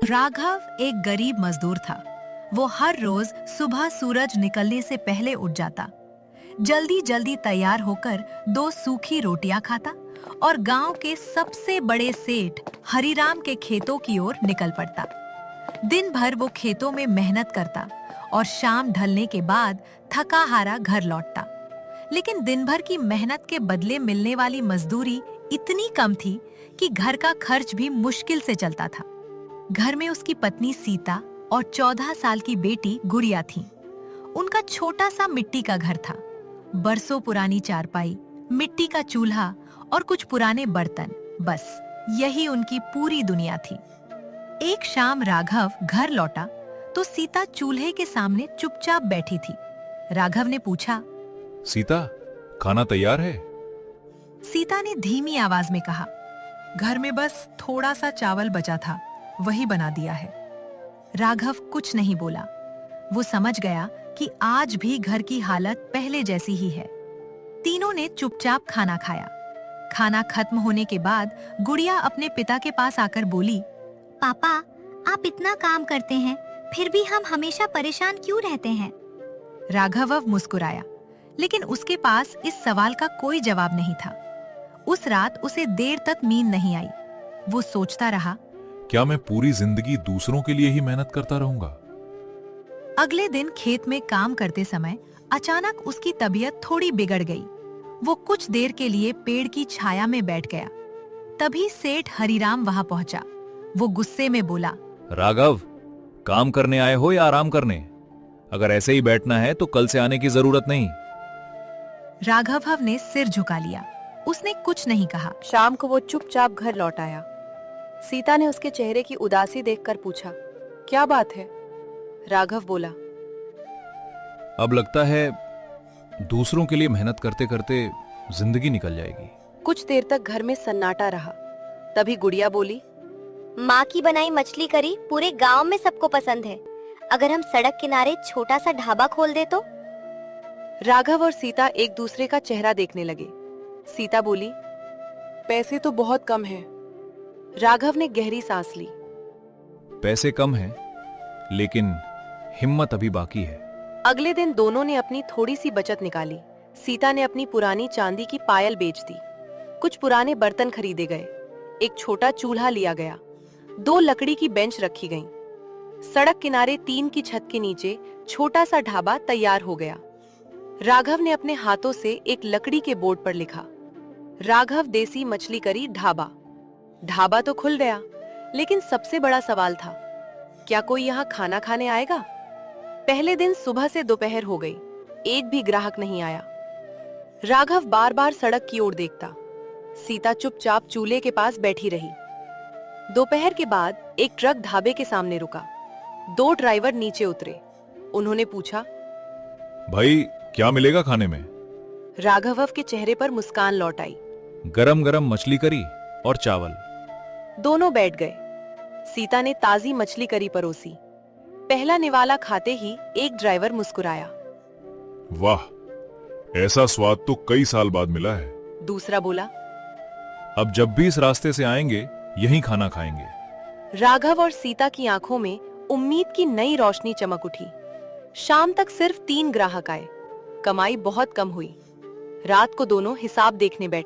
राघव एक गरीब मजदूर था। वो हर रोज सुबह सूरज निकलने से पहले उठ जाता, जल्दी जल्दी तैयार होकर 2 सूखी रोटियां खाता और गांव के सबसे बड़े सेठ हरिराम के खेतों की ओर निकल पड़ता। दिन भर वो खेतों में मेहनत करता और शाम ढलने के बाद थका हारा घर लौटता। लेकिन दिन भर की मेहनत के बदले मिलने वाली मजदूरी इतनी कम थी कि घर का खर्च भी मुश्किल से चलता था। घर में उसकी पत्नी सीता और 14 साल की बेटी गुड़िया थी। उनका छोटा सा मिट्टी का घर था। बरसों पुरानी चारपाई, मिट्टी का चूल्हा और कुछ पुराने बर्तन, बस यही उनकी पूरी दुनिया थी। एक शाम राघव घर लौटा तो सीता चूल्हे के सामने चुपचाप बैठी थी। राघव ने पूछा, सीता, खाना तैयार है? सीता ने धीमी आवाज में कहा, घर में बस थोड़ा सा चावल बचा था, वही बना दिया है। राघव कुछ नहीं बोला। वो समझ गया कि आज भी घर की हालत पहले जैसी ही है। तीनों ने चुपचाप खाना खाया। खाना खत्म होने के बाद गुड़िया अपने पिता के पास आकर बोली, पापा, आप इतना काम करते हैं, फिर भी हम हमेशा परेशान क्यों रहते हैं? राघव अब मुस्कुराया, लेकिन उसके पास इस सवाल का कोई जवाब नहीं था। उस रात उसे देर तक नींद नहीं आई। वो सोचता रहा, क्या मैं पूरी जिंदगी दूसरों के लिए ही मेहनत करता रहूंगा? अगले दिन खेत में काम करते समय अचानक उसकी तबीयत थोड़ी बिगड़ गई। वो कुछ देर के लिए पेड़ की छाया में बैठ गया। तभी सेठ हरिराम वहां पहुंचा। वो गुस्से में बोला, राघव, काम करने आए हो या आराम करने? अगर ऐसे ही बैठना है तो कल से आने की जरूरत नहीं। राघव ने सिर झुका लिया। उसने कुछ नहीं कहा। शाम को वो चुपचाप घर लौट आया। सीता ने उसके चेहरे की उदासी देखकर पूछा, क्या बात है? राघव बोला, अब लगता है दूसरों के लिए मेहनत करते करते जिंदगी निकल जाएगी। कुछ देर तक घर में सन्नाटा रहा। तभी गुड़िया बोली, माँ की बनाई मछली करी पूरे गांव में सबको पसंद है। अगर हम सड़क किनारे छोटा सा ढाबा खोल दे तो? राघव और सीता एक दूसरे का चेहरा देखने लगे। सीता बोली, पैसे तो बहुत कम हैं। राघव ने गहरी सांस ली। पैसे कम हैं, लेकिन हिम्मत अभी बाकी है। अगले दिन दोनों ने अपनी थोड़ी सी बचत निकाली। सीता ने अपनी पुरानी चांदी की पायल बेच दी। कुछ पुराने बर्तन खरीदे गए। एक छोटा चूल्हा लिया गया। 2 लकड़ी की बेंच रखी गईं। सड़क किनारे टीन की छत के नीचे छोटा सा ढाबा तैयार हो गया। राघव ने अपने हाथों से एक लकड़ी के बोर्ड पर लिखा, राघव देसी मछली करी ढाबा। ढाबा तो खुल गया, लेकिन सबसे बड़ा सवाल था, क्या कोई यहाँ खाना खाने आएगा? पहले दिन सुबह से दोपहर हो गई, एक भी ग्राहक नहीं आया। राघव बार बार सड़क की ओर देखता। सीता चुपचाप चूल्हे के पास बैठी रही। दोपहर के बाद एक ट्रक ढाबे के सामने रुका। 2 ड्राइवर नीचे उतरे। उन्होंने पूछा, भाई, क्या मिलेगा खाने में? राघव के चेहरे पर मुस्कान लौट आई। गरम गरम मछली करी और चावल। दोनों बैठ गए। सीता ने ताजी मछली करी परोसी। पहला निवाला खाते ही एक ड्राइवर मुस्कुराया। वाह, ऐसा स्वाद तो कई साल बाद मिला है। दूसरा बोला, अब जब भी इस रास्ते से आएंगे यहीं खाना खाएंगे। राघव और सीता की आंखों में उम्मीद की नई रोशनी चमक उठी। शाम तक सिर्फ 3 ग्राहक आए। कमाई बहुत कम हुई। रात को दोनों हिसाब देखने बैठ